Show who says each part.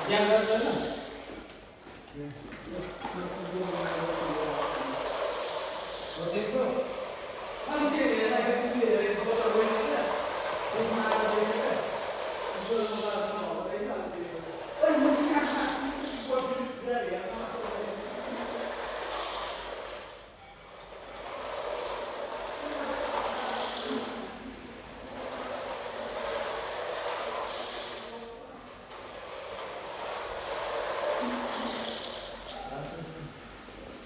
Speaker 1: यहाँ गर्दैन देखो अनि के हेर्दाखेरि के हेरेको फोटो रोइन्छ क्या त्यसमा आएर देख्यो क्या यसो मलाई भन्दैछ अनि म कहाँ